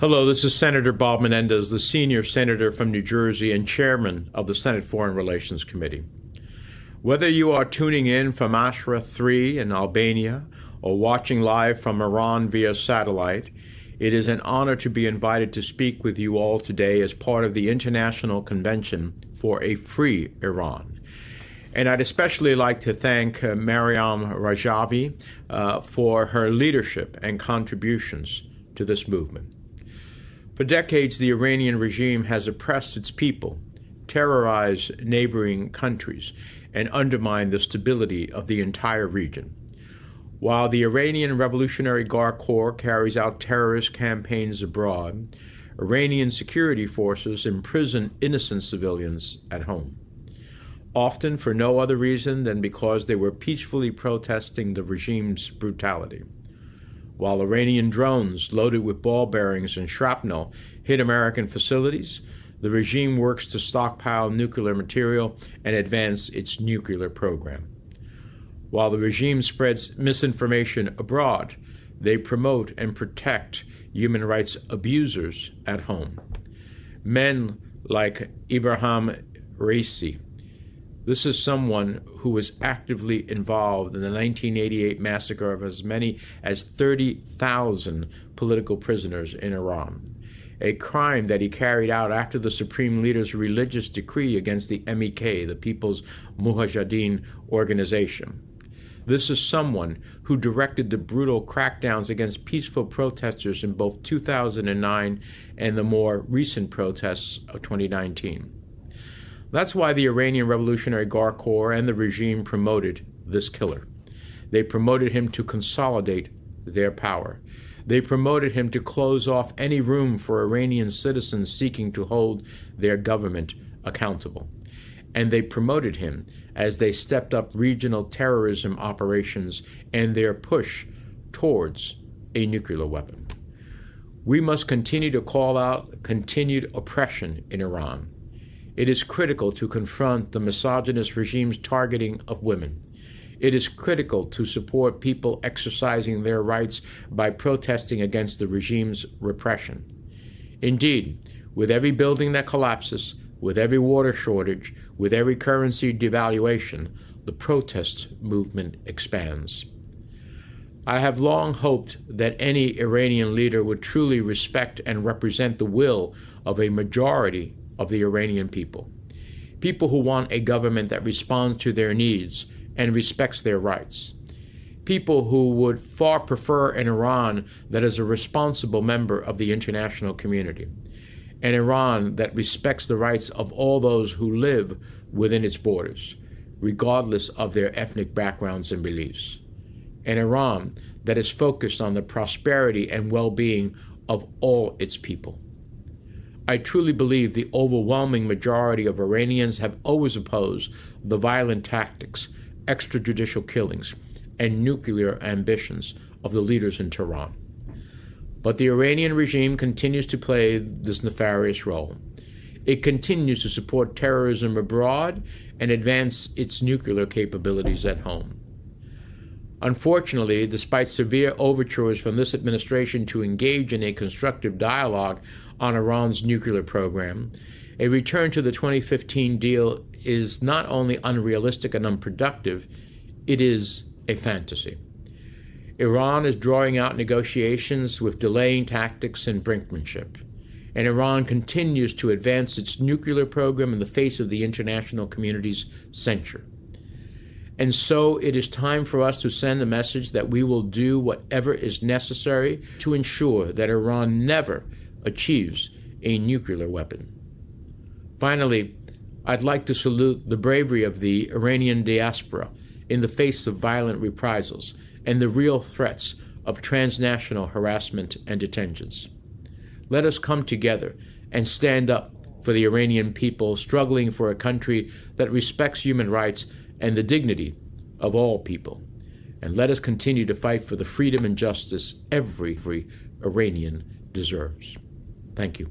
Hello, this is Senator Bob Menendez, the senior senator from New Jersey and chairman of the Senate Foreign Relations Committee. Whether you are tuning in from Ashra 3 in Albania or watching live from Iran via satellite, it is an honor to be invited to speak with you all today as part of the International Convention for a Free Iran. And I'd especially like to thank Maryam Rajavi for her leadership and contributions to this movement. For decades, the Iranian regime has oppressed its people, terrorized neighboring countries, and undermined the stability of the entire region. While the Iranian Revolutionary Guard Corps carries out terrorist campaigns abroad, Iranian security forces imprison innocent civilians at home, often for no other reason than because they were peacefully protesting the regime's brutality. While Iranian drones loaded with ball bearings and shrapnel hit American facilities, the regime works to stockpile nuclear material and advance its nuclear program. While the regime spreads misinformation abroad, they promote and protect human rights abusers at home. Men like Ibrahim Raisi. This is someone who was actively involved in the 1988 massacre of as many as 30,000 political prisoners in Iran, a crime that he carried out after the supreme leader's religious decree against the MEK, the People's Mujahideen Organization. This is someone who directed the brutal crackdowns against peaceful protesters in both 2009 and the more recent protests of 2019. That's why the Iranian Revolutionary Guard Corps and the regime promoted this killer. They promoted him to consolidate their power. They promoted him to close off any room for Iranian citizens seeking to hold their government accountable. And they promoted him as they stepped up regional terrorism operations and their push towards a nuclear weapon. We must continue to call out continued oppression in Iran. It is critical to confront the misogynist regime's targeting of women. It is critical to support people exercising their rights by protesting against the regime's repression. Indeed, with every building that collapses, with every water shortage, with every currency devaluation, the protest movement expands. I have long hoped that any Iranian leader would truly respect and represent the will of a majority of the Iranian people who want a government that responds to their needs and respects their rights, people who would far prefer an Iran that is a responsible member of the international community, an Iran that respects the rights of all those who live within its borders, regardless of their ethnic backgrounds and beliefs, an Iran that is focused on the prosperity and well-being of all its people. I truly believe the overwhelming majority of Iranians have always opposed the violent tactics, extrajudicial killings, and nuclear ambitions of the leaders in Tehran. But the Iranian regime continues to play this nefarious role. It continues to support terrorism abroad and advance its nuclear capabilities at home. Unfortunately, despite severe overtures from this administration to engage in a constructive dialogue on Iran's nuclear program, a return to the 2015 deal is not only unrealistic and unproductive, it is a fantasy. Iran is drawing out negotiations with delaying tactics and brinkmanship, and Iran continues to advance its nuclear program in the face of the international community's censure. And so it is time for us to send a message that we will do whatever is necessary to ensure that Iran never achieves a nuclear weapon. Finally, I'd like to salute the bravery of the Iranian diaspora in the face of violent reprisals and the real threats of transnational harassment and detentions. Let us come together and stand up for the Iranian people struggling for a country that respects human rights and the dignity of all people. And let us continue to fight for the freedom and justice every Iranian deserves. Thank you.